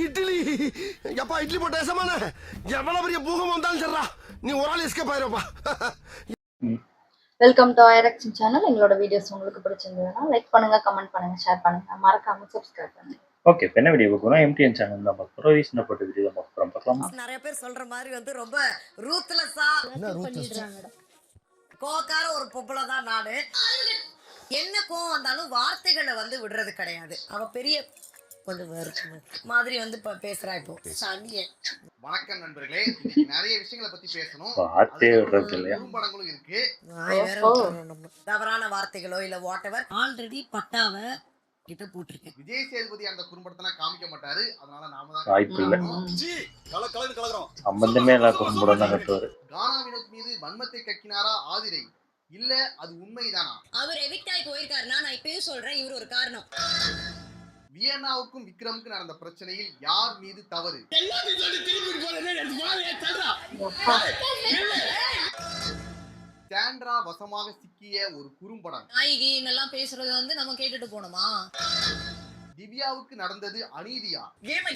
இட்லி எப்பா இட்லி போட்ட ஏசமான எவ்வளவு பெரிய பூகம் வந்தாலும் சரிடா நீ ஒரு ஆள் எஸ்கேப் ஆயிருப்பா. வெல்கம் டு ஐரக்ஷன் சேனல். எங்களோட வீடியோஸ் உங்களுக்கு பிடிச்சிருந்ததுன்னா லைக் பண்ணுங்க, கமெண்ட் பண்ணுங்க, ஷேர் பண்ணுங்க, மறக்காம சப்ஸ்கிரைப் பண்ணுங்க. ஓகே, இப்போ என்ன வீடியோ பார்க்கணும்? எம்டிஎன் சேனல் தான் பார்க்குறோம். ரீசன் போட்டு வீடியோ தான் பார்க்கலாம். நிறைய பேர் சொல்ற மாதிரி வந்து ரொம்ப ரூத்லெஸ்ஸா பண்ணிடுறாங்க. கோவக்கார ஒரு பொம்பளை தான் நானு. என்ன கோவம் வந்தாலும் வார்த்தைகளை வந்து விடுறது கிடையாது. அவ பெரிய கொஞ்சம் மாதிரி வந்து பேசுறா. இப்போ வணக்கம் நண்பர்களே, நிறைய விஷயங்களை பத்தி பேசணும். வார்த்தையே விடுறது இல்லையா? குறும்படங்களும் இருக்கு. தவறான வார்த்தைகளோ இல்ல வாட் எவர் ஆல்ரெடி பட்டாவ கிட்ட போட்டிருக்கேன். விஜய் சேதுபதி அந்த குறும்படத்தை காமிக்க மாட்டாரு, அதனால நாம தான் வாய்ப்பு இல்லை. சம்பந்தமே இல்ல குறும்படம் தான் கட்டுவாரு. கானா வினோத் மீது வன்மத்தை கக்கினாரா ஆதிரை? இல்ல அது உண்மைதானா? அவர் எவிக்ட் ஆகி போயிருக்காருன்னா நான் இப்பயும் சொல்றேன், இவர் ஒரு காரணம். வியன்னாவுக்கும் விக்ரமுக்கும் நடந்த பிரச்சனையில் யார் மீது தவறு? சாண்ட்ரா வசமாக சிக்கிய ஒரு குறும்படம். நாயகி எல்லாம் பேசுறது வந்து நம்ம கேட்டுட்டு போனோமா? திவ்யாவுக்கு நடந்தது அநீதியா?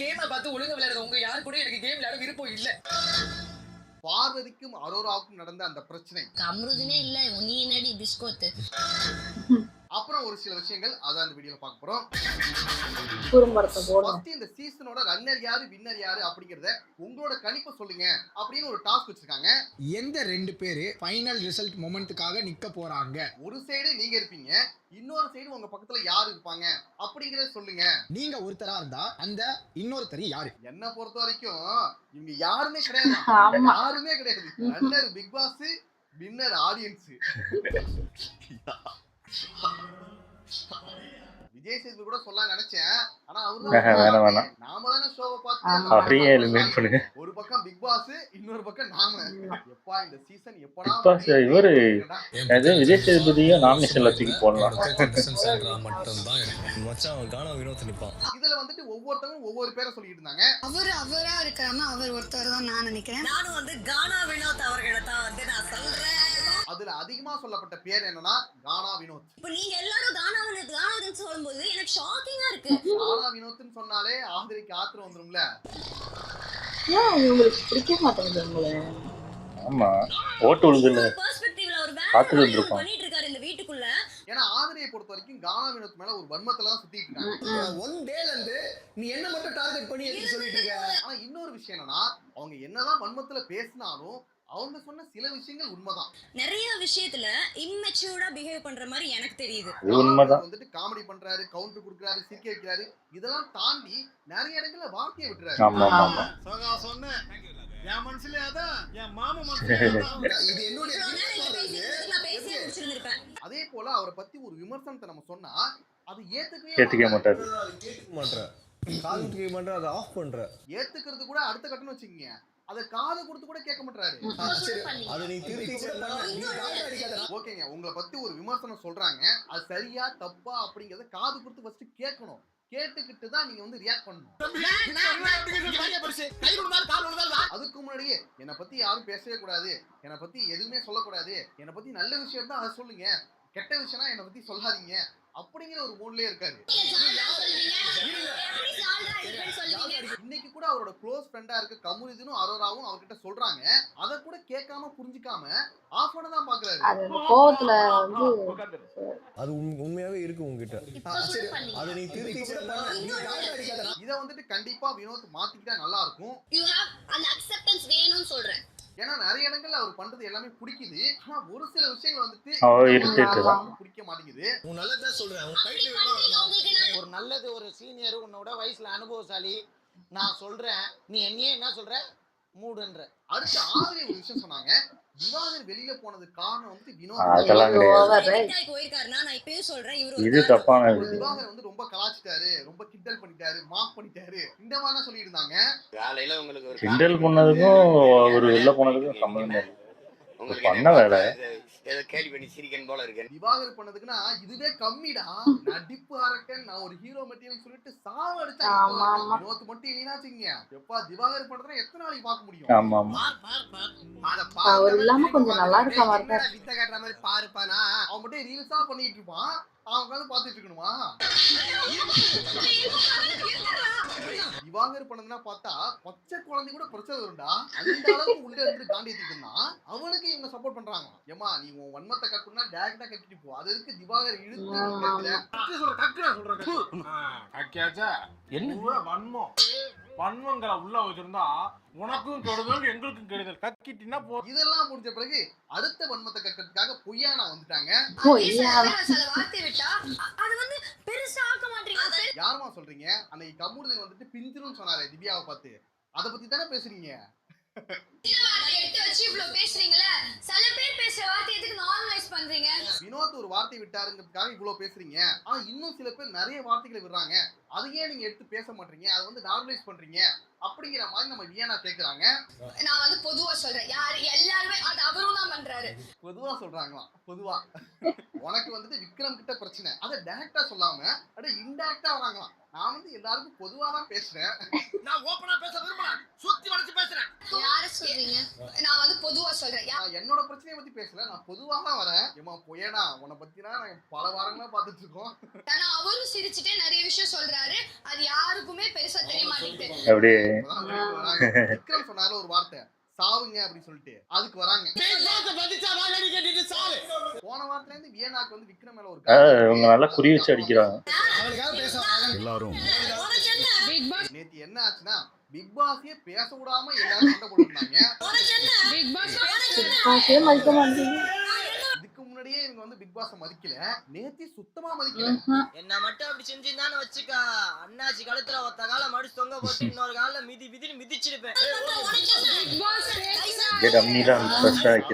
கேம பார்த்து ஒழுங்கா விளையாடுறது உங்க யாரு கூட எனக்கு கேம் விளையாட விருப்பம் இல்ல. பார்வதிக்கும் அரோராவுக்கும் நடந்த அந்த பிரச்சனை. அம்ருதினே இல்ல, நீ நடி பிஸ்கோத்து. அப்புறம் ஒரு சில விஷயங்கள் அதான் இந்த வீடியோல பார்க்க போறோம். இந்த சீசனோட ரன்னர் யாரு வின்னர் யாரு அப்படிங்கறத உங்களோட கணிப்பை சொல்லுங்க அப்படின்னு ஒரு டாஸ்க் வச்சிருக்காங்க. எந்த ரெண்டு பேரு ஃபைனல் ரிசல்ட் மொமெண்ட்டுக்காக நிக்க போறாங்க? ஒரு சைடு நீங்க இருப்பீங்க, இன்னொரு சைடு உங்க பக்கத்துல யாரு இருப்பாங்க அப்படிங்கறத சொல்லுங்க. நீங்க ஒருத்தரா இருந்தா அந்த இன்னொருத்தர் யாரு? என்ன பொறுத்த வரைக்கும் இவங்க யாருமே கிடையாது. யாருமே கிடையாது. Runner Bigg Boss, winner audience. Vijay Sethupathi கூட சொல்ல நினைச்சேன், ஆனா அவரு நாம தானே ஷோவை பார்த்து ஒரு பக்கம் பிக் பாஸ், இன்னொரு பக்கம் நாம. எப்பா இந்த சீசன் எப்படா இவரு விஜய் சேதுபதியும் நாமினேஷன்ல தூக்கி போடலாம். இதுல வந்துட்டு ஒவ்வொருத்தவங்க ஒவ்வொரு பேரை சொல்லிட்டு இருந்தாங்க. அவரா இருக்காம அவர் ஒருத்தர் தான் நான் நினைக்கிறேன். நானும் வந்து கானா வினோத் அவர்களை தான் வந்து நான் சொல்றேன். அதுல அதிகமா சொல்லப்பட்ட பேர் என்னன்னா கானா வினோத். இப்ப நீங்க எல்லாரும் கானா வினோத் சொல்லும்போது எனக்கு ஷாக்கிங்கா இருக்கு. கானா வினோத்னு சொன்னாலே ஆதிரிக்கு ஆத்திரம் வந்துரும்ல. உங்களுக்கு பிடிக்க மாட்டேங்குது உங்களை? ஆமா, ஓட்டு விழுதுல பெர்ஸ்பெக்டிவ்ல ஒரு வேற பண்ணிட்டு இருக்காரு இந்த வீட்டுக்குள்ள. ஏன்னா ஆதிரியை பொறுத்த வரைக்கும் கானா வினோத் மேல ஒரு வன்மத்துல தான் சுத்திட்டு இருக்காங்க. ஒன் டேல இருந்து நீ என்ன மட்டும் டார்கெட் பண்ணி எதுக்கு சொல்லிட்டு இருக்க? ஆனா இன்னொரு விஷயம் என்னன்னா, அவங்க என்னதான் வன்மத்துல பேசினாலும் அவங்க சொன்ன சில விஷயங்கள் உண்மைதான். நிறைய விஷயத்துல இம்மெச்சூர்டா பிஹேவ் பண்ற மாதிரி எனக்கு தெரியுது. உண்மைதான். வந்துட்டு காமெடி பண்றாரு, கவுண்டர் கொடுக்கறாரு, சிரிக்க வைக்கிறாரு. இதெல்லாம் தாண்டி நிறைய இடங்கள்ல வார்த்தையை விட்டுறாரு. ஆமா ஆமா. சகா சொன்ன என் மனசுல அதான், என் மாமா மனசுல அதான். இது என்னோட நான் பேசி முடிச்சிருந்திருப்பேன். அதே போல அவரை பத்தி ஒரு விமர்சனத்தை நம்ம சொன்னா அது ஏத்துக்கவே மாட்டாரு. அதை ஆஃப் பண்ற. ஏத்துக்கிறது கூட அடுத்த கட்டணும் வச்சுக்கீங்க, அத காது கொடுத்து கூட கேட்க மாட்டாரு. ஓகேங்க, உங்களை பத்தி ஒரு விமர்சனம் சொல்றாங்க, அது சரியா தப்பா அப்படிங்கறத காது கொடுத்து ஃபர்ஸ்ட் கேட்கணும். கேட்டுக்கிட்டு தான் நீங்க வந்து ரியாக்ட் பண்ணணும். அதுக்கு முன்னாடியே என்னை பத்தி யாரும் பேசவே கூடாது, என்னை பத்தி எதுவுமே சொல்லக்கூடாது, என்னை பத்தி நல்ல விஷயம் தான் அதை சொல்லுங்க, கெட்ட விஷயம்னா என்னை பத்தி சொல்லாதீங்க அப்படிங்கிற ஒரு மூட்லயே இருக்காரு. இன்னைக்கு கூட அவரோட க்ளோஸ் ஃப்ரெண்டா இருக்க கமுரிதனும் அரோராவும் அவர்கிட்ட சொல்றாங்க, அத கூட கேட்காம புரிஞ்சுக்காம ஆஃப் பண்ண தான் பாக்குறாரு. அது கோவத்துல வந்து அது உண்மையாவே இருக்கு உங்ககிட்ட. அத நீ திருப்பி இத வந்துட்டு கண்டிப்பா வினோத் மாத்திக்கிட்டா நல்லா இருக்கும். யூ ஹேவ் an acceptance வேணும்னு சொல்றேன். ஏன்னா நிறைய இடங்கள்ல அவர் பண்றது எல்லாமே பிடிக்குது, ஆனா ஒரு சில விஷயங்கள் வந்துட்டு பிடிக்க மாட்டேங்குது. உன் நல்லதா சொல்றேன். ஒரு நல்லது, ஒரு சீனியர், உன்னோட வயசுல அனுபவசாலி, நான் சொல்றேன், நீ என்னையே என்ன சொல்ற மூடுன்ற. அடுத்து ஆதிரி ஒரு விஷயம் சொன்னாங்க, திவாகர் வெளியில போனது காரணம் வந்து வினோத். இது தப்பான. திவாகர் வந்து ரொம்ப கலாச்சிட்டாரு, ரொம்ப கிண்டல் பண்ணிட்டாரு, மார்க் பண்ணிட்டாரு, இந்த மாதிரி சொல்லி இருந்தாங்க. காலையில உங்களுக்கு ஒரு கிண்டல் பண்ணதுக்கும் ஒரு வெளில போனதுக்கும் சம்பந்தம் இல்லை. பண்ண வேலை ஏதோ கேள்வி பண்ணி சிரிக்கன் போல இருக்கு. திவாகர் பண்ணதுக்குன்னா இதுவே கம்மிடா. நடிப்பு அரக்கன், நான் ஒரு ஹீரோ மெட்டீரியல் சொல்லிட்டு சாவ அடிச்சா வினோத் மட்டும் இல்லைனாச்சுங்க. எப்பா திவாகர் பண்றதுனா எத்தனை நாளைக்கு பார்க்க முடியும்? ஆமா ஆமா. அவர் இல்லாம கொஞ்சம் நல்லா இருக்க மாதிரி வித்த காட்டுற மாதிரி பாருப்பானா, அவன் மட்டும் ரீல்ஸா பண்ணிட்டு இருப்பான், அவன் உட்காந்து பாத்துட்டு இருக்கணுமா? திவாகர் பண்ணதுன்னா பார்த்தா பச்சை குழந்தை கூட பிரச்சனை வரும்டா. அந்த அளவுக்கு உள்ள இருந்து காண்டிட்டு இருந்தான். அவனுக்கு இவங்க சப்போர்ட் பண்றாங்க. ஏமா நீ உன் வன்மத்தை கக்குனா டைரக்டா கட்டிட்டு போ. அது எதுக்கு திவாகர் இழுத்து என்ன வன்மம் வன்மங்களை உள்ள வச்சிருந்தா உனக்கும் கெடுதல் எங்களுக்கும் கெடுதல் கக்கிட்டினா போ. இதெல்லாம் முடிஞ்ச பிறகு அடுத்த வன்மத்தை கக்கிறதுக்காக பொய்யானா வந்துட்டாங்க. யாருமா சொல்றீங்க? அன்னைக்கு கமுருதன் வந்துட்டு பிஞ்சிரும் சொன்னாரே திவ்யாவை பார்த்து, அத பத்தி தானே பேசுறீங்க? வினோத் ஒரு வார்த்தை விட்டாருங்கிறதுக்காக இவ்வளவு பேசுறீங்க. ஆனா இன்னும் சில பேர் நிறைய வார்த்தைகளை விடுறாங்க. அதையே நீங்க எடுத்து பேச மாட்டீங்க, அதை வந்து நார்மலைஸ் பண்றீங்க அப்படிங்கிற மாதிரி நம்ம வியனா கேக்குறாங்க. நான் வந்து பொதுவா சொல்றேன், யாரு எல்லாருமே அது அவரும் தான் பண்றாரு. பொதுவா சொல்றாங்களாம். பொதுவா உனக்கு வந்துட்டு விக்ரம் கிட்ட பிரச்சனை, அதை டைரக்டா சொல்லாம அப்படியே இன்டைரக்டா வராங்களாம். நான் வந்து எல்லாருக்கும் பொதுவா தான் பேசுறேன். நான் ஓபனா பேச விரும்பல, சுத்தி வளைச்சு பேசுறேன். யார சொல்றீங்க? நான் வந்து பொதுவா சொல்றேன். நான் என்னோட பிரச்சனையை பத்தி பேசல, நான் பொதுவா தான் வரேன். ஏமா பொய்யனா உன்னை பத்தினா நாங்க பல வாரங்களா பாத்துட்டு இருக்கோம். ஆனா அவரும் சிரிச்சுட்டே நிறைய விஷயம் சொல்றாரு, அது யாருக்குமே பெருசா தெரிய மாட்டேங்குது. அப்படியே விக்ரம் சொன்னால ஒரு வார்த்தை சாவுங்க அப்படின்னு சொல்லிட்டு அதுக்கு வராங்க. போன வாரத்துல இருந்து வியனாக்கு வந்து விக்ரம் மேல ஒரு இவங்க நல்லா குறி வச்சு அடிக்கிறாங்க. எல்லாரும் நேத்து என்ன ஆச்சுன்னா பிக் பாஸே பேச விடாம எல்லாரும் சண்டை போட்டுருந்தாங்க. இதுக்கு முன்னாடியே இவங்க வந்து பிக் பாஸ மதிக்கல, நேத்தி சுத்தமா மதிக்கல. என்ன மட்டும் அப்படி செஞ்சிருந்தான்னு வச்சுக்கா, அண்ணாச்சி கழுத்துல ஒத்த கால மடிச்சு தொங்க போட்டு இன்னொரு கால மிதிச்சிருப்பேன்.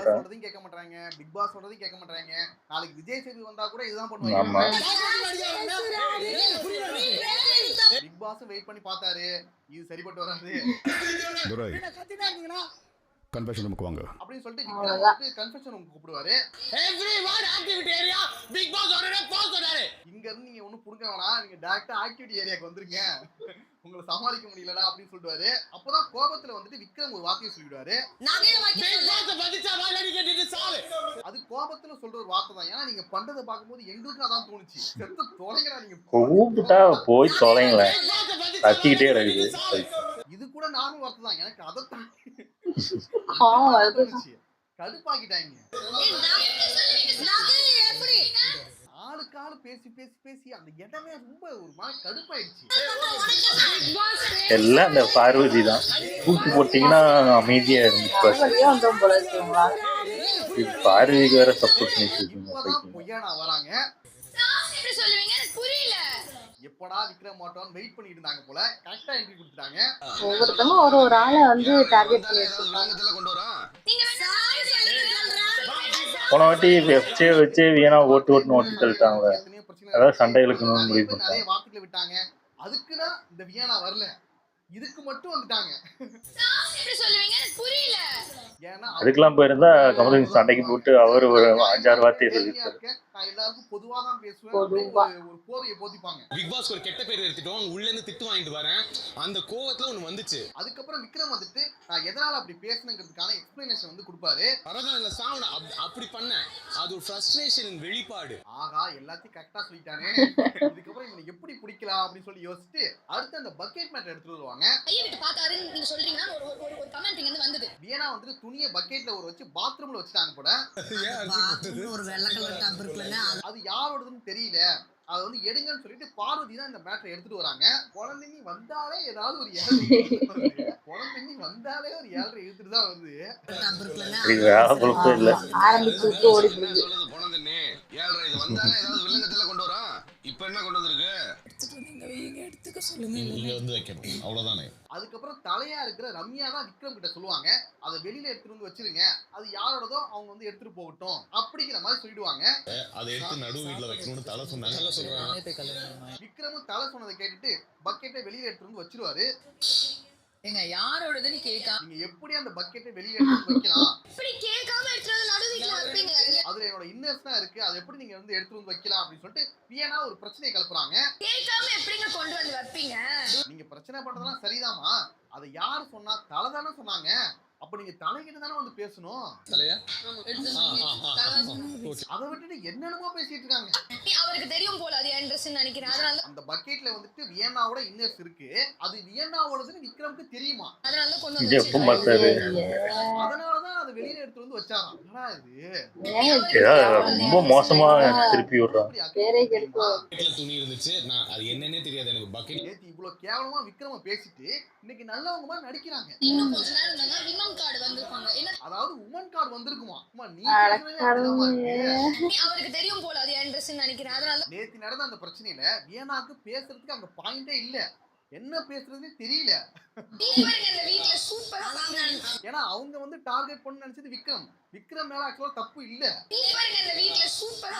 சொல்றதையும் கேட்க மாட்டாங்க, பிக் பாஸ் சொல்றதையும் கேட்க மாட்டாங்க. நாளைக்கு விஜய் சேது வந்தா கூட இதுதான் பண்ணுவாங்க. பிக் பாஸ் வெயிட் பண்ணி பார்த்தாரு, இது சரிப்பட்டு வராது கன்ஃபெஷன் ரூமுக்கு வாங்க அப்படின்னு சொல்லிட்டு விக்ரம் கன்ஃபெஷன் ரூமுக்கு கூப்பிடுவாரு. இங்க இருந்து நீங்க ஒண்ணும் புடுங்க வேணாம், நீங்க டைரக்டா ஆக்டிவிட்டி ஏரியாக்கு வந்துருங்க, உங்களை சமாளிக்க முடியலடா அப்படின்னு சொல்லுவாரு. அப்பதான் கோபத்துல வந்துட்டு விக்ரம் ஒரு வார்த்தையை சொல்லிடுவாரு. அது கோபத்துல சொல்ற ஒரு வார்த்தை தான். ஏன்னா நீங்க பண்றதை பார்க்கும்போது எங்களுக்கு அதான் தோணுச்சு, செத்து தொலைங்கடா நீங்க, கூப்பிட்டா போய் தொலைங்களேன், கத்திக்கிட்டே இருக்குது. இது கூட நார்மல் வார்த்தை தான், எனக்கு அதைத்தான் கடுப்பாக்கிட்டாங்க. ஆளுக்கு ஆளு பேசி பேசி பேசி அந்த இடமே ரொம்ப ஒரு மாதிரி கடுப்பாயிடுச்சு. எல்லாம் அந்த பார்வதி தான் கூப்பிட்டு போட்டீங்கன்னா அமைதியா இருந்துச்சு. பார்வதிக்கு வேற சப்போர்ட் பண்ணிட்டு பொய்யானா வராங்க. எப்படா விக்ரம் மாட்டோம் வெயிட் பண்ணிட்டு இருந்தாங்க போல, கரெக்டா என்ட்ரி கொடுத்துட்டாங்க. ஒவ்வொருத்தவங்க ஒரு ஆளை வந்து டார்கெட் பண்ணி வச்சிருக்காங்க. கொண்டு வரா போன வாட்டி வச்சு வீணா ஓட்டுன்னு ஓட்டு தள்ளிட்டாங்க. அதாவது சண்டைகளுக்கு முடிவு பண்ணாங்க, நிறைய வார்த்தைகளை விட்டாங்க. அதுக்குதான் இந்த வியனா வரல, இதுக்கு மட்டும் வந்துட்டாங்க. அதுக்கெல்லாம் போயிருந்தா கமலஹாசன் சண்டைக்கு போட்டு அவர் ஒரு 5-6 வார்த்தையை சொல்லியிருக்காரு. நான் எல்லாருக்கும் பொதுவா தான் பேசுவேன், ஒரு போதையை போதிப்பாங்க. பிக் பாஸ் ஒரு கெட்ட பேர் எடுத்துட்டோம், உள்ள இருந்து திட்டு வாங்கிட்டு வரேன், அந்த கோவத்துல ஒண்ணு வந்துச்சு. அதுக்கப்புறம் விக்ரம் வந்துட்டு நான் எதனால அப்படி பேசணுங்கிறதுக்கான எக்ஸ்பிளனேஷன் வந்து கொடுப்பாரு. பரவாயில்ல சாவுன அப்படி பண்ண, அது ஒரு ஃப்ரஸ்ட்ரேஷன் வெளிப்பாடு. ஆகா எல்லாத்தையும் கரெக்டா சொல்லிட்டானே, இதுக்கப்புறம் இவனை எப்படி பிடிக்கலாம் அப்படின்னு சொல்லி யோசிச்சுட்டு அடுத்து அந்த பக்கெட் மேட் எடுத்துட்டு வருவாங்க. நீங்க சொல்றீங்கன்னா ஒரு கமெண்ட் இங்க வந்தது, வியனா வந்துட்டு துணியை பக்கெட்ல ஒரு வச்சு பாத்ரூம்ல வச்சுட்டாங்க போல. ஒரு வெள்ளை கலர் டப் இருக்குல்ல, அது யாரோடதுன்னு தெரியல, அதை வந்து எடுங்கன்னு சொல்லிட்டு பார்வதி தான் இந்த மேட்டரை எடுத்துட்டு வராங்க. குழந்தைங்க வந்தாலே ஏதாவது ஒரு 7 குழந்தைங்க வந்தாலே ஒரு 7 எடுத்துட்டு தான் வருது. ஆரம்பிச்சு ஓடி போகுது. குழந்தைன்னே 7 இது வந்தாலே ஏதாவது வில்லங்கத்துல கொண்டு வரா. இப்ப என்ன கொண்டு வந்திருக்கு? எடுத்துக்க சொல்லுங்க, இங்க வந்து வைக்கணும், அவ்வளவுதானே. அதுக்கப்புறம் தலையா இருக்கிற ரம்யா தான் விக்ரம் கிட்ட சொல்லுவாங்க, அதை வெளியில எடுத்துட்டு வந்து வச்சிருங்க, அது யாரோடதோ அவங்க வந்து எடுத்துட்டு போகட்டும் அப்படிங்கிற மாதிரி சொல்லிடுவாங்க. அதை எடுத்து நடு வீட்டுல வைக்கணும்னு தலை சொன்னாங்க. விக்ரமும் தலை சொன்னதை கேட்டுட்டு பக்கெட்டை வெளியில எடுத்துட்டு வந்து வச்சிருவாரு. எங்க யாரோடதுன்னு கேட்கா, நீங்க எப்படி அந்த பக்கெட்டை வெளியில எடுத்து வைக்கலாம், இப்படி கேட்காம எடுத்துட்டு வந்து நடு வீட்ல வைப்பீங்க, அதுல என்னோட இன்னர்ஸ் தான் இருக்கு, அதை எப்படி நீங்க வந்து எடுத்துட்டு வந்து வைக்கலாம் அப்படின்னு சொல்லிட்டு வியனா ஒரு பிரச்சனையை கிளப்புறாங்க. கேட்காம எப்படிங்க கொண்டு வந்து வைப்பீங்க? நீங்க பிரச்சனை பண்றதெல்லாம் சரிதாமா, அதை யாரு சொன்னா? தலை தானே சொன்னாங்க, அப்ப நீங்க தலைகிட்ட தானே வந்து பேசணும். தலையா அதை விட்டுட்டு என்னென்னமோ பேசிட்டு இருக்காங்க. அவருக்கு தெரியும் போல அது என் ட்ரெஸ் நினைக்கிறேன். அதனால அந்த பக்கெட்ல வந்துட்டு வியன்னாவோட இன்னர்ஸ் இருக்கு. அது வியன்னாவோடதுன்னு விக்ரம்க்கு தெரியுமா? அதனால தான் கொண்டு இது வந்து எப்போ பார்த்தாரு? அதனாலதான் அதை வெளியில எடுத்து வந்து வச்சாராம். என்னடா இது? ஏதாவது ரொம்ப மோசமா திருப்பி விடுறான். பேரே கெடுக்கும். பக்கெட்ல துணி இருந்துச்சு. நான் அது என்னன்னே தெரியாது எனக்கு. பக்கெட் நேத்து இவ்வளவு கேவலமா விக்ரம பேசிட்டு இன்னைக்கு நல்லவங்க மாதிரி நடிக்கிறாங்க. இன்னும் கொஞ்ச நேரம் இருந்தா விமன் கார்டு வந்திருப்பாங்க. என்ன அதாவது உமன் கார்டு வந்திருக்குமா? அம்மா நீ அட பேசுறதே அப்படிதாம்மா இருக்கு. அவருக்கு தெரியும் போல அது என் ட்ரெஸ் நினைக்கிறேன். அதனால நேத்து நடந்த அந்த பிரச்சனையில வியனாக்கு பேசுறதுக்கு அங்க பாயிண்டே இல்ல. என்ன பேசுறதுன்னு தெரியல. நீங்க இந்த வீட்ல சூப்பரா ஏன்னா அவங்க வந்து டார்கெட் பண்ண நினைச்சது விக்ரம் மேல ஆக்சுவலா தப்பு இல்ல. நீங்க இந்த வீட்ல சூப்பரா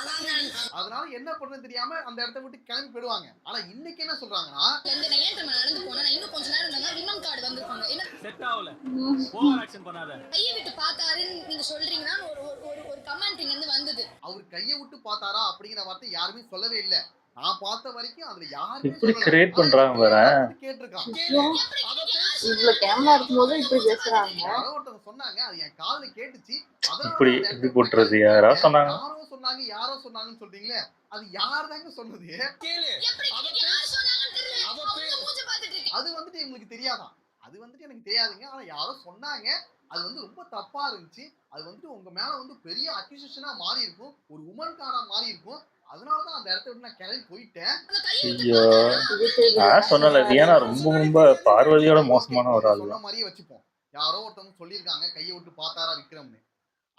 அதனால என்ன பண்றது தெரியாம அந்த இடத்த விட்டு கிளம்பி போயிடுவாங்க. ஆனா இன்னைக்கு என்ன சொல்றாங்கன்னா நான் ஏன் நம்ம நடந்து போனா நான் இன்னும் கொஞ்ச நேரம் இருந்தா விமன் கார்டு வந்திருப்பாங்க. என்ன செட் ஆகல. ஓவர் ஆக்ஷன் பண்ணாத. கையை விட்டு பார்த்தாருன்னு நீங்க சொல்றீங்கன்னா ஒரு கமெண்ட் இங்க இருந்து வந்தது. அவர் கையை விட்டு பார்த்தாரா அப்படிங்கிற வார்த்தை யாருமே சொல்லவே இல்ல. நான் பார்த்த வரைக்கும் அதுல யாருமே இப்படி கிரியேட் பண்றாங்க வேற. கேட்டிருக்கான். இவ்வளவு கேமரா இருக்கும்போது இப்படி பேசுறாங்க. யாரோ ஒருத்தவங்க சொன்னாங்க, அது என் காதுல கேட்டுச்சு. இப்படி இப்படி போட்டுறது யாராவது சொன்னாங்க. யாரோ சொன்னாங்கன்னு சொல்றீங்களே, அது யார் தாங்க சொன்னது? கேளு. யார் சொன்னாங்கன்னு தெரியல. அவங்க மூஞ்ச பார்த்துட்டு இருக்கேன். அது வந்துட்டு எங்களுக்கு தெரியாதான். அது வந்துட்டு எனக்கு தெரியாதுங்க. ஆனா யாரோ சொன்னாங்க. அது வந்து ரொம்ப தப்பா இருந்துச்சு. அது வந்துட்டு உங்க மேல வந்து பெரிய அக்யூசேஷனா மாறி இருக்கும். ஒரு உமன் காரா மாறி இருக்கும். அதனாலதான் அந்த இடத்த விட்டு நான் கிளம்பி போயிட்டேன். ஐயோ நான் சொன்னல வியனா ரொம்ப பார்வதியோட மோசமான ஒரு ஆள் சொன்ன தான். மாதிரியே வச்சுப்போம். யாரோ ஒருத்தவங்க சொல்லியிருக்காங்க கையை விட்டு பார்த்தாரா விக்ரம்னு.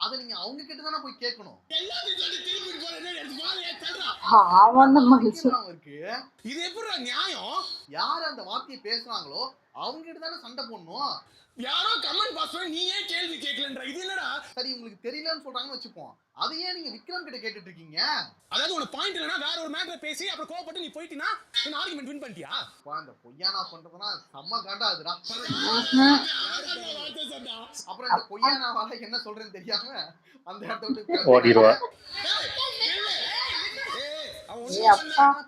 அதை நீங்க அவங்க கிட்ட தானே போய் கேட்கணும். ஆமாம் மனுஷன் இருக்கு. இது எப்படிடா நியாயம்? யார் அந்த வார்த்தையை பேசுறாங்களோ அவங்க கிட்ட தானே சண்டை போடணும். யாரோ கமெண்ட் பாஸ் பண்ணி நீ ஏன் கேள்வி கேட்கலன்ற இது என்னடா? சரி உங்களுக்கு தெரியலன்னு சொல்றாங்கன்னு வச்சுப்போம். அதை ஏன் நீங்க விக்ரம் கிட்ட கேட்டுட்டு இருக்கீங்க? அதாவது உனக்கு பாயிண்ட் இல்லனா வேற ஒரு மேட்டரை பேசி அப்புறம் கோவப்பட்டு நீ போயிட்டினா இந்த ஆர்குமெண்ட் வின் பண்ணிட்டியா? அந்த பொய்யானா பண்றதுனா செம்ம காண்டாதுடா. அப்புறம் இந்த பொய்யானாவால என்ன சொல்றேன்னு தெரியாம அந்த இடத்த விட்டு ஓடிடுவா.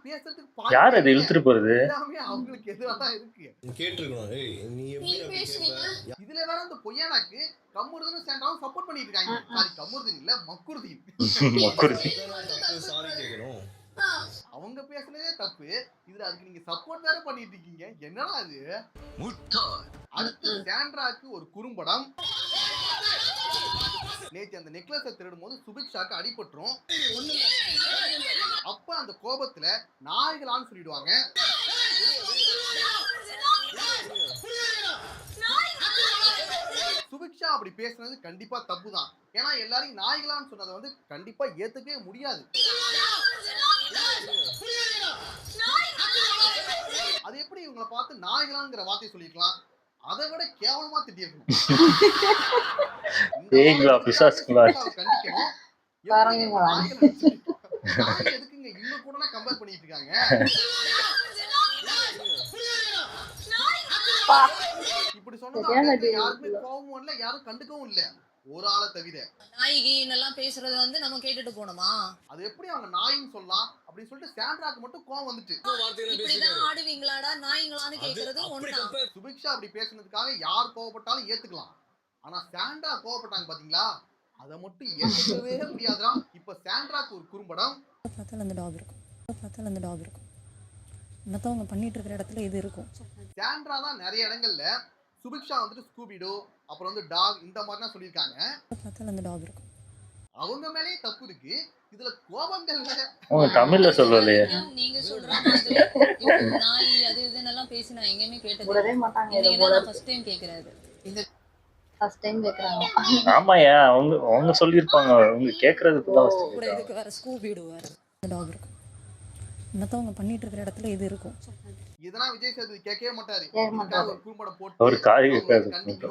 பேசுறதுக்கு யார் அது இழுத்துட்டு போறது? எல்லாமே அவங்களுக்கு எதிராக தான் இருக்கு. கேட்டிருக்கணும். ஏய் நீ எப்படி கேட்ப? இதுல வேற அந்த பொய்யானாக்கு கம்முறுதுன்னு சேண்டாவும் சப்போர்ட் பண்ணிட்டு இருக்காங்க. சாரி கம்முறுதுன் இல்ல மக்குறுதீன். சாரி கேக்குறோம். அவங்க பேசுனதே தப்பு. இதுல அதுக்கு நீங்க சப்போர்ட் வேற பண்ணிட்டு இருக்கீங்க. என்னடா அது? அடுத்து சாண்ட்ராக்கு ஒரு குறும்படம். நேத்து அந்த நெக்லஸை திருடும் போது சுபிக்ஷாக்கு அடிபட்டுரும். அப்ப அந்த கோபத்துல நாய்களான்னு சொல்லிடுவாங்க. சுபிக்ஷா அப்படி பேசுனது கண்டிப்பா தப்பு தான். ஏன்னா எல்லாரும் நாய்களான்னு சொன்னதை வந்து கண்டிப்பா ஏத்துக்கவே முடியாது. அது எப்படி இவங்களை பார்த்து நாய்களாங்கிற வார்த்தையை சொல்லிக்கலாம்? அதை விட கேவலமா திட்டிருக்கணும். கண்டிக்கணும். எதுக்குங்க இவங்க கூட கம்பேர் பண்ணிட்டு இருக்காங்க? இப்படி சொன்னது யாருக்குமே கோபமும் இல்ல, யாரும் கண்டுக்கவும் இல்ல, ஒரு ஆளை தவிர. நாய்கி எல்லாம் பேசுறத வந்து நம்ம கேட்டுட்டு போனோமா? அது எப்படி அவங்க நாயின்னு சொல்லலாம் அப்படின்னு சொல்லிட்டு சாண்ட்ராக்கு மட்டும் கோவம் வந்துட்டு. இப்படிதான் ஆடுவீங்களாடா நாய்ங்களான்னு கேக்குறது ஒண்ணா? சுபிக்ஷா அப்படி பேசுனதுக்காக யார் கோவப்பட்டாலும் ஏத்துக்கலாம். ஆனா சாண்ட்ரா கோவப்பட்டாங்க பாத்தீங்களா, அதை மட்டும் ஏத்துக்கவே முடியாதுடா. இப்ப சாண்ட்ராக்கு ஒரு குறும்படம். பார்த்தால அந்த டாக் இருக்கும். மத்தவங்க பண்ணிட்டு இருக்கிற இடத்துல இது இருக்கும். சாண்ட்ரா தான் நிறைய இடங்கள்ல சுபிக்ஷா வந்துட்டு ஸ்கூபிடோ அப்புறம் வந்து டாக் இந்த மாதிரிலாம் சொல்லியிருக்காங்க. பார்த்தால அந்த டாக் இருக்கும். அவங்க மேலேயே தப்பு இருக்கு. இதுல கோபங்கள் தமிழ்ல சொல்லலையே. நீங்க சொல்ற மாதிரி நாய் அது இதுன்னு எல்லாம் பேசி நான் எங்கேயுமே கேட்டதே மாட்டாங்க. ஃபர்ஸ்ட் டைம் கேக்குறாரு. இந்த ஃபர்ஸ்ட் டைம் கேக்குறாங்க. ஆமாயா அவங்க சொல்லிருப்பாங்க. அவங்க கேக்குறதுக்கு தான் கூட இதுக்கு வேற ஸ்கூபிடு வேற டாக் இருக்கும். மத்தவங்க பண்ணிட்டு இருக்கிற இடத்துல இது இருக்கும். இதெல்லாம் விஜய் சேதுபதி கேட்கவே மாட்டாரு. ஒரு குறும்படம் போட்டு ஒரு காய் கேட்காது.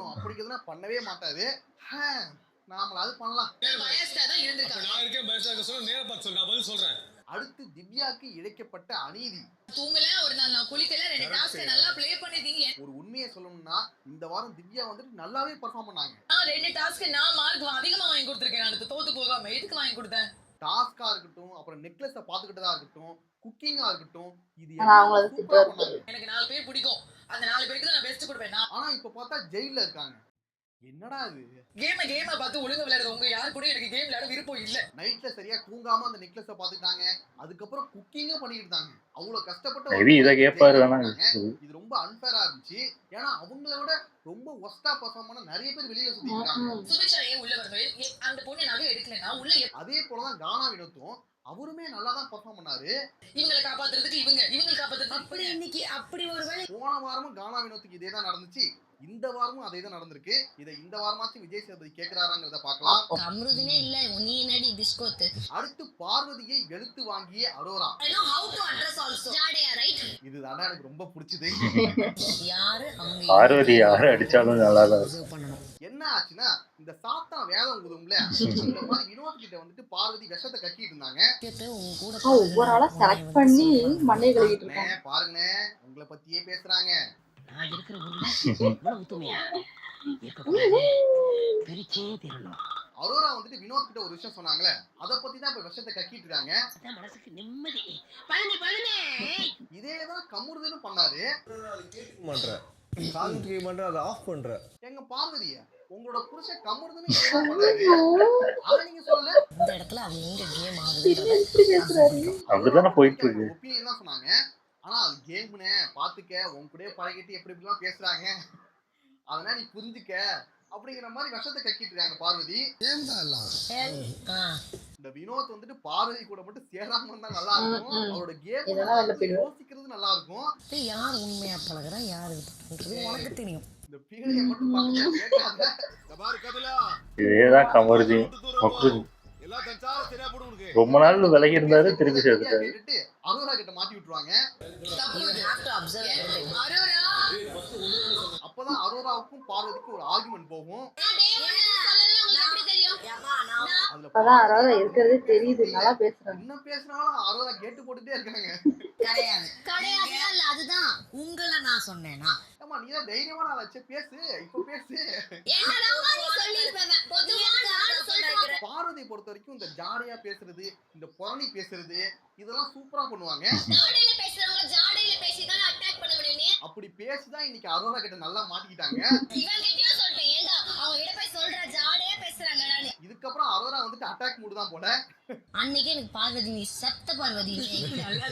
அப்படி இதெல்லாம் பண்ணவே மாட்டாரு. நாம அது பண்ணலாம். நான் இருக்கேன் பயஸ்டா சொல்ல நேரா பார்த்து சொல்றேன். நான் பதில் சொல்றேன். அடுத்து திவ்யாக்கு இழைக்கப்பட்ட அநீதி. தூங்கல ஒரு நாள் நான் குளிக்கல, ரெண்டு டாஸ்க் நல்லா ப்ளே பண்ணிட்டீங்க. ஒரு உண்மையை சொல்லணும்னா இந்த வாரம் திவ்யா வந்துட்டு நல்லாவே பெர்ஃபார்ம் பண்ணாங்க. நான் ரெண்டு டாஸ்க் நான் மார்க் அதிகமா வாங்கி கொடுத்திருக்கேன். நான் தோத்து போகாம எதுக்கு வாங்கி கொடுத்தேன்? டாஸ்கா இருக்கட்டும், அப்புறம் நெக்லஸை பாத்துக்கிட்டதா இருக்கட்டும், குக்கிங்கா இருக்கட்டும், இது எனக்கு 4 பேர் பிடிக்கும். அந்த 4 பேருக்கு தான் நான் பெஸ்ட் கொடுப்பேன். ஆனா இப்ப பார்த்தா ஜெயில்ல இருக்காங்க. என்னடா இது கேம பார்த்து ஒழுங்கா விளையாடுறது உங்க யாரு கூட எனக்கு கேம் விளையாட விருப்பம் இல்ல. நைட்ல சரியா தூங்காம அந்த நெக்லஸ பாத்துட்டாங்க. அதுக்கப்புறம் குக்கிங்கும் பண்ணிட்டு இருந்தாங்க. அவ்வளவு கஷ்டப்பட்டு மேபி இதை கேட்பாரு வேணா. இது ரொம்ப அன்பேரா இருந்துச்சு. ஏன்னா அவங்கள விட ரொம்ப ஒஸ்டா பெர்ஃபார்ம் பண்ண நிறைய பேர் வெளியில சுத்திட்டு இருக்காங்க. சுபிக்ஷா ஏன் உள்ள வரவே அந்த பொண்ணு நகை எடுக்கலனா உள்ள அதே போலதான் கானா வினோத்தும் அவருமே நல்லா தான் பெர்ஃபார்ம் பண்ணாரு. இவங்களை காப்பாத்துறதுக்கு இவங்க காப்பாத்துறதுக்கு அப்படி இன்னைக்கு அப்படி ஒரு வேளை போன வாரமும் கானா வினோத்துக்கு இதே தான் நடந்துச்சு. இந்த வாரமும் அதே தான் நடந்திருக்கு. இதை இந்த வாரமாச்சும் விஜய் சேதுபதி கேக்குறாராங்கிறத பார்க்கலாம். அம்ருதினே இல்ல நீ என்னடி டிஸ்கோத். அடுத்து பார்வதியை வெளுத்து வாங்கிய Aurora. I know how to address also. ஜாடையா ரைட். இதுதான் எனக்கு ரொம்ப பிடிச்சது. யாரு அவங்க பார்வதி யாரு அடிச்சாலும் நல்லா தான் observe பண்ணணும். என்ன ஆச்சுன்னா இந்த சாத்தா வேதம் ஊதும்ல அந்த மாதிரி வினோத் கிட்ட வந்துட்டு பார்வதி விஷத்தை கக்கிட்டு இருந்தாங்க. உங்க கூட ஒவ்வொரு ஆளா செலக்ட் பண்ணி மண்ணை கழுவிட்டு இருக்காங்க. பாருங்கண்ணே உங்களை பத்தியே பேசுறாங்க. நான் இருக்கிற ஊர்ல இவ்வளவு தூய்மையா பிரிச்சே தீரணும். அரோரா வந்துட்டு வினோத் கிட்ட ஒரு விஷயம் சொன்னாங்களே அத பத்தி தான் இப்ப விஷத்தை கக்கிட்டு இருக்காங்க. மனசுக்கு நிம்மதி. பழனி இதேதான் கமுறுதுன்னு பண்ணாரு. கேட்க மாட்டேன், காது கேட்க மாட்டேன், அதை ஆஃப் பண்ற. எங்க பார்வதிய உங்களோட புருஷன் கமுறுதுன்னு பண்ணாரு. அத நீங்க சொல்லல. இந்த இடத்துல அது எங்க கேம் ஆகுது இப்படி பேசுறாரு. அப்படிதானே போயிட்டு இருக்கு. ஒப்பீனியன் தான் சொன்னாங்க. ஆனா அது கேம்னே பாத்துக்க உன் கூட பழகிட்டு எப்படி இப்படிலாம் பேசுறாங்க அதனால நீ புரிஞ்சுக்க அப்படிங்கிற மாதிரி விஷத்தை கக்கிட்டு இருக்காங்க பார்வதி. இந்த வினோத் வந்துட்டு பார்வதி கூட மட்டும் சேராம இருந்தா நல்லா இருக்கும். அவரோட கேம் யோசிக்கிறது நல்லா இருக்கும். யார் உண்மையா பழகுறா யாரு உனக்கு தெரியும். இந்த பீடையை மட்டும் பார்த்து கேட்காத. இதேதான் கமருதி மக்ருதி ரொம்ப நாள் விலகி இருந்தாரு, திருப்பி சேர்த்துட்டாரு. கேட்டுட்டு அரோரா கிட்ட மாட்டி விட்டுருவாங்க. அப்பதான் அரோராவுக்கும் பார்வதிக்கும் ஒரு ஆர்குமெண்ட் போகும். அப்பதான் அரோரா இருக்கிறதே தெரியுது, நல்லா பேசுறாங்க. என்ன பேசினாலும் அரோரா கேட்டு போட்டுட்டே இருக்காங்க. கிடையாது அதுதான் உங்களை நான் சொன்னேனா. ஆமா நீ தான் தைரியமான ஆளாச்சு, பேசு இப்ப பேசு. பார்வதி பொறுத்த வரைக்கும் இந்த ஜாடையா பேசுறது, இந்த புரணி பேசுறது இதெல்லாம் சூப்பரா பண்ணுவாங்க. அப்படி பேசிதான் இன்னைக்கு அரோரா கிட்ட நல்லா மாட்டிக்கிட்டாங்க. இதுக்கப்புறம் அரோரா வந்துட்டு அட்டாக் மூடு தான் போல. அன்னைக்கு எனக்கு பார்வதி நீ சத்த பார்வதி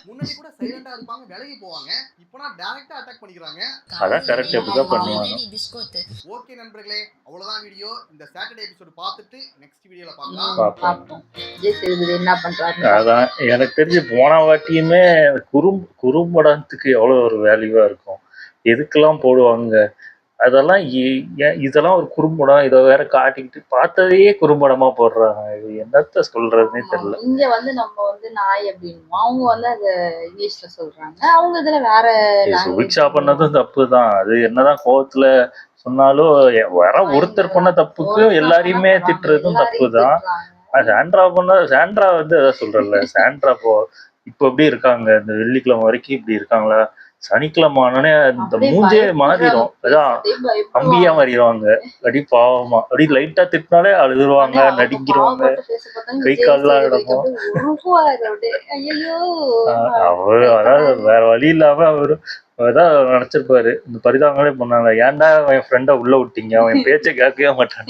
முன்னாடி கூட சைலண்டா இருப்பாங்க, விலகி போவாங்க. இப்பனா டைரக்டா அட்டாக் பண்ணிக்கிறாங்க. அதான் கரெக்ட், அப்படிதான் பண்ணுவாங்க. ஓகே நண்பர்களே, அவ்வளவுதான் வீடியோ. இந்த சாட்டர்டே எபிசோட் பார்த்துட்டு நெக்ஸ்ட் வீடியோல பார்க்கலாம். விஜய் சேதுபதி என்ன பண்றாரு. அதான் எனக்கு தெரிஞ்சு போன வாட்டியுமே குறும்படத்துக்கு எவ்வளவு ஒரு வேல்யூவா இருக்கும், எதுக்கெல்லாம் போடுவாங்க அதெல்லாம். இதெல்லாம் ஒரு குறும்படம், இதை வேற காட்டிக்கிட்டு பார்த்ததையே குறும்படமா போடுறாங்க. இது என்னத்த சொல்றதுன்னே தெரியல. இங்க வந்து நம்ம வந்து நாய் அப்படின்னு அவங்க வந்து அத இங்கிலீஷ்ல சொல்றாங்க, அவங்க இதுல வேற. சுபிக்ஷா பண்ணதும் தப்பு தான். அது என்னதான் கோவத்துல சொன்னாலும் வர ஒருத்தர் பண்ண தப்புக்கு எல்லாரையுமே திட்டுறதும் தப்பு தான். சாண்ட்ரா வந்து அதான் சொல்றல, சாண்ட்ரா இப்போ எப்படி இருக்காங்க, இந்த வெள்ளிக்கிழமை வரைக்கும் இப்படி இருக்காங்களா, சனிக்கிழமை ஆனோடனே இந்த மூஞ்சே மாறிடும். அதான் அம்பியா மாறிடுவாங்க. அப்படி பாவமா அப்படி லைட்டா திட்டினாலே அழுதுருவாங்க, நடிக்கிறவாங்க, கை கால்லாம் இடமும். அவரு அதாவது வேற வழி இல்லாம அவரு அதான் நினைச்சிருப்பாரு, இந்த பரிதாபங்களே பண்ணாங்க, ஏன்டா என் ஃப்ரெண்ட உள்ள விட்டீங்க, அவன் பேச்சை கேட்கவே மாட்டான்,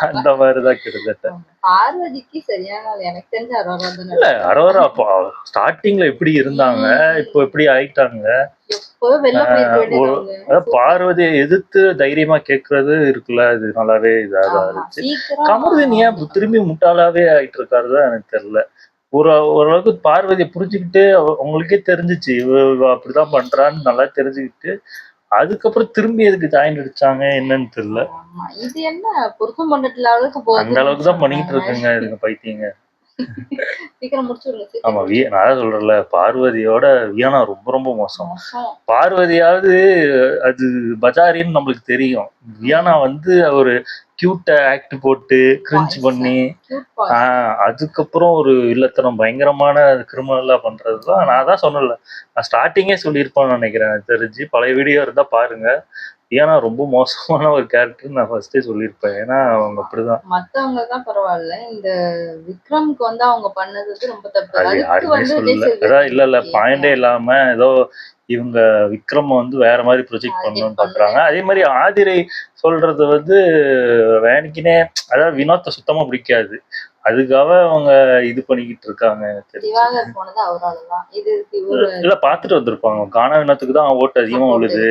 அந்த மாதிரிதான் கிட்டத்தட்ட. பார்வதிக்கு சரியான எனக்கு தெரிஞ்ச அரோரா தான். இல்ல அரோரா அப்போ ஸ்டார்டிங்ல எப்படி இருந்தாங்க, இப்போ எப்படி ஆயிட்டாங்க. பார்வதியை எதிர்த்து தைரியமா கேக்குறது இருக்குல்ல, இது நல்லாவே இதாக இருந்துச்சு. கமருதீன் ஏன் திரும்பி முட்டாளாவே ஆயிட்டு இருக்காருதான் எனக்கு தெரியல. ஓரளவுக்கு பார்வதியை புரிஞ்சுக்கிட்டு அவங்களுக்கே தெரிஞ்சிச்சு அப்படிதான் பண்றான்னு நல்லா தெரிஞ்சுக்கிட்டு அதுக்கப்புறம் திரும்பி எதுக்கு ஜாயின் அடிச்சாங்க என்னன்னு தெரியல. இது என்ன புருஷன் பண்ணல அளவுக்கு அந்த அளவுக்கு தான் பண்ணிட்டு இருக்குங்க இதுங்க பைத்தியங்க. சீக்கிரம் முடிச்சுடுங்க. ஆமா நான் சொல்றேன்ல, பார்வதியோட வியானா ரொம்ப ரொம்ப மோசம். பார்வதியாவது அது பஜாரின்னு நம்மளுக்கு தெரியும், வியானா வந்து ஒரு கியூட்ட ஆக்ட் போட்டு கிரிஞ்ச் பண்ணி அதுக்கப்புறம் ஒரு இல்லத்தனம் பயங்கரமான கிரிமினலா பண்றதுதான். நான் தான் சொன்னல, நான் ஸ்டார்டிங்கே சொல்லியிருப்பான்னு நினைக்கிறேன். தெரிஞ்சு பழைய வீடியோ இருந்தா பாருங்க, ஏன்னா ரொம்ப மோசமான ஒரு கேரக்டர் நான் ஃபர்ஸ்டே சொல்லியிருப்பேன். ஏன்னா அவங்க அப்படிதான். மத்தவங்க தான் பரவாயில்ல, இந்த விக்ரம்க்கு வந்து அவங்க பண்ணது ரொம்ப தப்பு. அது அதுக்கு யாருமே வந்து சொல்லல. அதான் இல்ல பாயிண்டே இல்லாம ஏதோ இவங்க விக்ரம் வந்து வேற மாதிரி ப்ரொஜெக்ட் பண்ணணும்னு பாக்குறாங்க. அதே மாதிரி ஆதிரை சொல்றது வந்து வேணிக்கினே, அதாவது வினோத்தை சுத்தமா பிடிக்காது. அதுக்காக அவங்க இது பண்ணிக்கிட்டு இருக்காங்க. திவாகர் போனது அவராலதான். இது இல்ல பாத்துட்டு வந்திருப்பாங்க. கானா வினோத்துக்கு தான் ஓட்டு அதிகமா விழுது.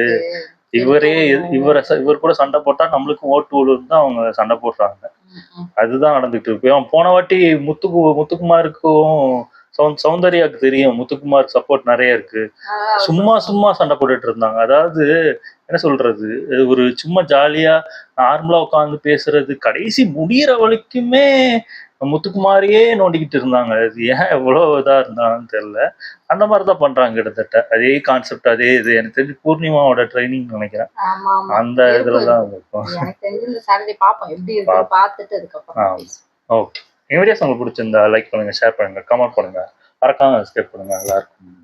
இவர் கூட சண்டை போட்டா நம்மளுக்கும் ஓட்டு விழுன்னு தான் அவங்க சண்டை போடுறாங்க. அதுதான் நடந்துட்டு இருக்கு. போன வாட்டி முத்துக்குமாருக்கும் சௌந்தர்யாவுக்கு தெரியும் முத்துக்குமார் சப்போர்ட் நிறைய இருக்கு. சும்மா சண்டை போட்டுட்டு இருந்தாங்க. அதாவது என்ன சொல்றது, ஒரு சும்மா ஜாலியா நார்மலா உட்காந்து பேசுறது, கடைசி முடியிற வரைக்குமே முத்துக்குமாரியே நோண்டிக்கிட்டு இருந்தாங்க. அது ஏன் எவ்வளவு இதா இருந்தாங்கன்னு தெரியல. அந்த மாதிரிதான் பண்றாங்க கிட்டத்தட்ட. அதே கான்செப்ட், அதே இது. எனக்கு தெரிஞ்சு பூர்ணிமாவோட ட்ரைனிங் நினைக்கிறேன். அந்த இதுலதான் இருக்கும். ஓகே, இந்த வீடியோஸ் உங்களுக்கு பிடிச்சிருந்தா லைக் பண்ணுங்க, ஷேர் பண்ணுங்க, கமெண்ட் பண்ணுங்க, மறக்காம சப்ஸ்கிரைப் பண்ணுங்க. நல்லா இருக்கும்.